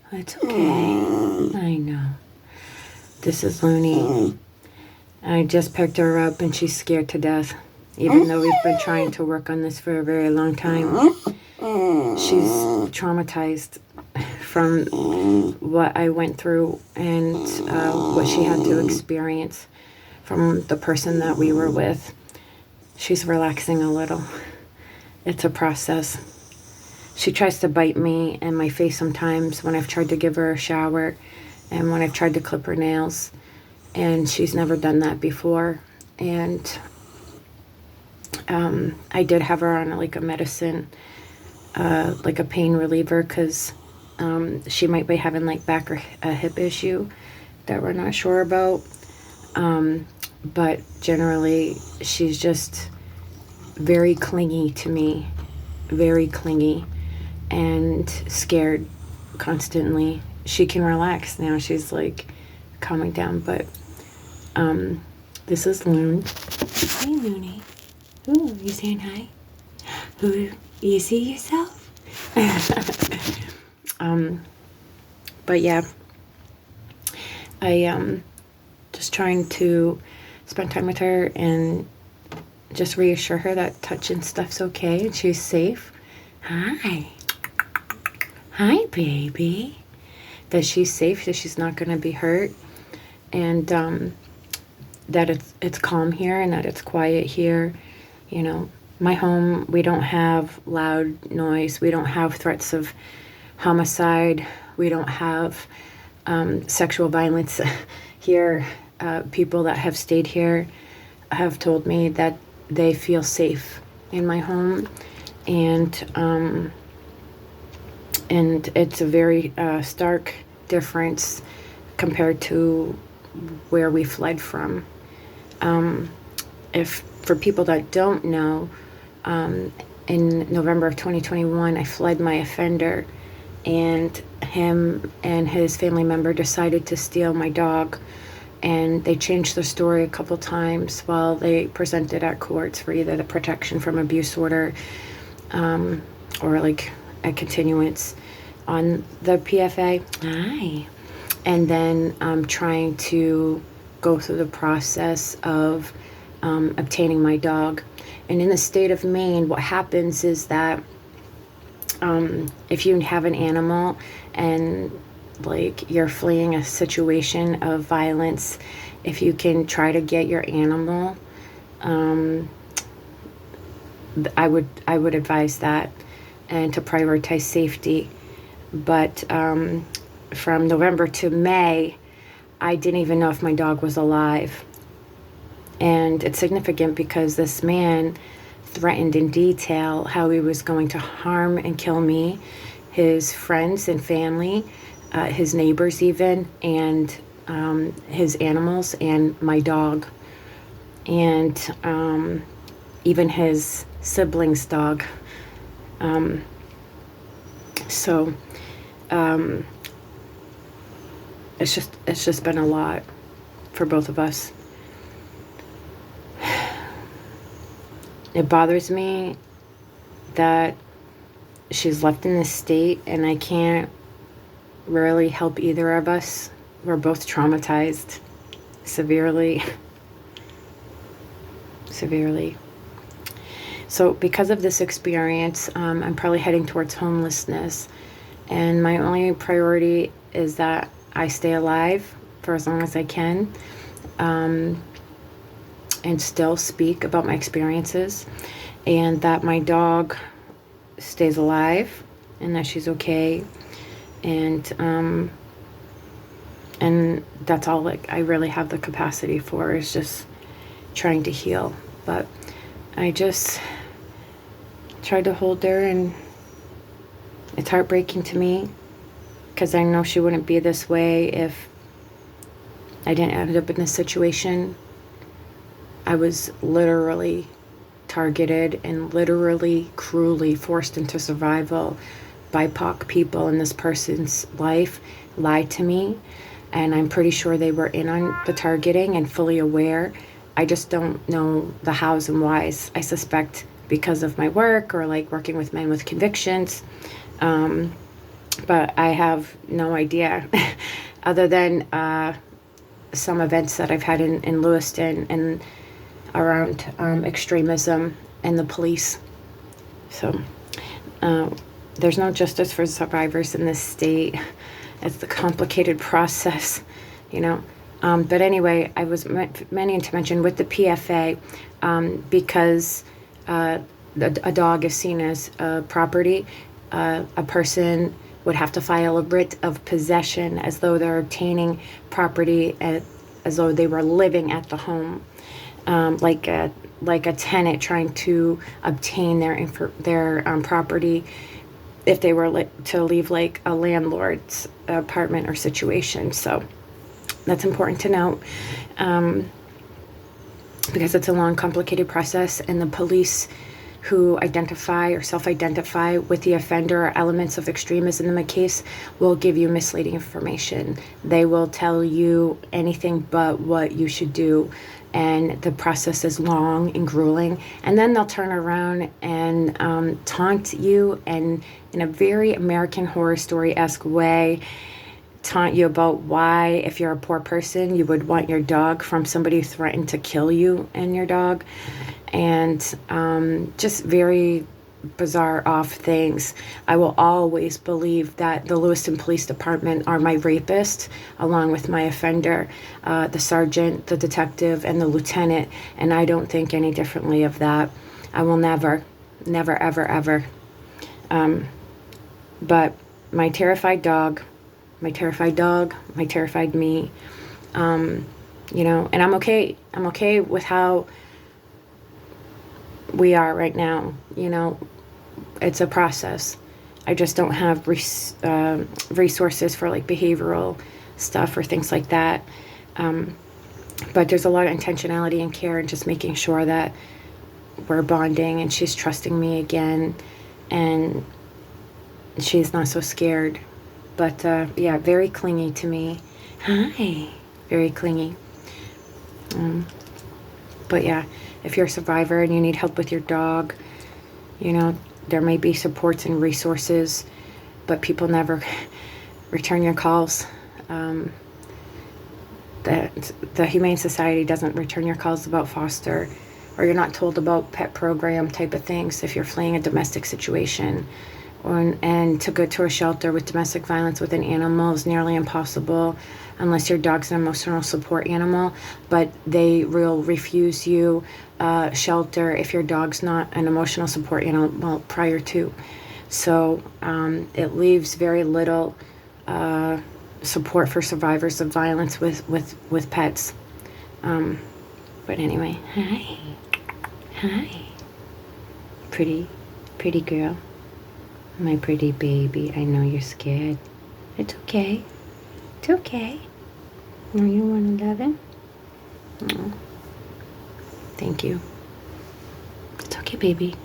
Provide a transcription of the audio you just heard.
It's okay. I know. This is Looney. I just picked her up and she's scared to death. Even though we've been trying to work on this for a very long time, she's traumatized from what I went through and what she had to experience from the person that we were with. She's relaxing a little. It's a process. She tries to bite me in my face sometimes when I've tried to give her a shower and when I've tried to clip her nails. And she's never done that before. And I did have her on like a medicine, like a pain reliever, because she might be having like back or a hip issue that we're not sure about. But generally, she's just very clingy to me, very clingy and scared constantly. She can relax now. She's like calming down, but this is Loon. Hey, Looney. Ooh, you saying hi? Ooh, you see yourself? But yeah, I just trying to spend time with her and just reassure her that touching stuff's okay and she's safe. Hi. Hi, baby. That she's safe, that she's not going to be hurt, and that it's calm here and that it's quiet here. You know, my home, we don't have loud noise. We don't have threats of homicide. We don't have sexual violence here. People that have stayed here have told me that they feel safe in my home, and it's a very stark difference compared to where we fled from. If for people that don't know, in November of 2021, I fled my offender, and him and his family member decided to steal my dog, and they changed the story a couple times while they presented at courts for either the protection from abuse order or like a continuance on the PFA. Hi. And then trying to go through the process of obtaining my dog. And in the state of Maine, what happens is that if you have an animal and like you're fleeing a situation of violence, if you can try to get your animal, I would advise that, and to prioritize safety. But from November to May, I didn't even know if my dog was alive. And it's significant because this man threatened in detail how he was going to harm and kill me, his friends and family, his neighbors even, and his animals and my dog, and even his siblings' dog. So it's just been a lot for both of us. It bothers me that she's left in this state and I can't really help either of us. We're both traumatized severely. So because of this experience, I'm probably heading towards homelessness. And my only priority is that I stay alive for as long as I can, and still speak about my experiences, and that my dog stays alive and that she's okay. And that's all like I really have the capacity for, is just trying to heal. But I just tried to hold her, and it's heartbreaking to me because I know she wouldn't be this way if I didn't end up in this situation. I was literally targeted and literally cruelly forced into survival by BIPOC people, in this person's life lied to me, and I'm pretty sure they were in on the targeting and fully aware. I just don't know the hows and whys. I suspect because of my work or like working with men with convictions, but I have no idea other than some events that I've had in Lewiston and around extremism and the police. So there's no justice for survivors in this state. It's the complicated process, you know. But anyway, I was meaning to mention with the PFA, because a dog is seen as property, a person would have to file a writ of possession as though they're obtaining property as though they were living at the home, like a tenant trying to obtain their property if they were to leave like a landlord's apartment or situation. So that's important to note, because it's a long, complicated process, and the police who identify or self-identify with the offender or elements of extremism in the case will give you misleading information. They will tell you anything but what you should do, and the process is long and grueling. And then they'll turn around and taunt you, and in a very American Horror Story-esque way, taunt you about why, if you're a poor person, you would want your dog from somebody who threatened to kill you and your dog. And just very bizarre, off things. I will always believe that the Lewiston Police Department are my rapist, along with my offender, the sergeant, the detective, and the lieutenant, and I don't think any differently of that. I will never, ever, ever. But my terrified dog, my terrified me, you know, and I'm okay. I'm okay with how we are right now. You know, it's a process. I just don't have resources for like behavioral stuff or things like that. But there's a lot of intentionality and care and just making sure that we're bonding and she's trusting me again and she's not so scared. But yeah, very clingy to me. Hi. Very clingy. But yeah, if you're a survivor and you need help with your dog, you know, there may be supports and resources, but people never return your calls. The Humane Society doesn't return your calls about foster, or you're not told about pet program type of things if you're fleeing a domestic situation. And to go to a shelter with domestic violence with an animal is nearly impossible unless your dog's an emotional support animal, but they will refuse you shelter if your dog's not an emotional support animal prior to. So it leaves very little support for survivors of violence with pets. But anyway, hi, pretty girl. My pretty baby, I know you're scared. It's okay. It's okay. No, you want to love him? Oh, thank you. It's okay, baby.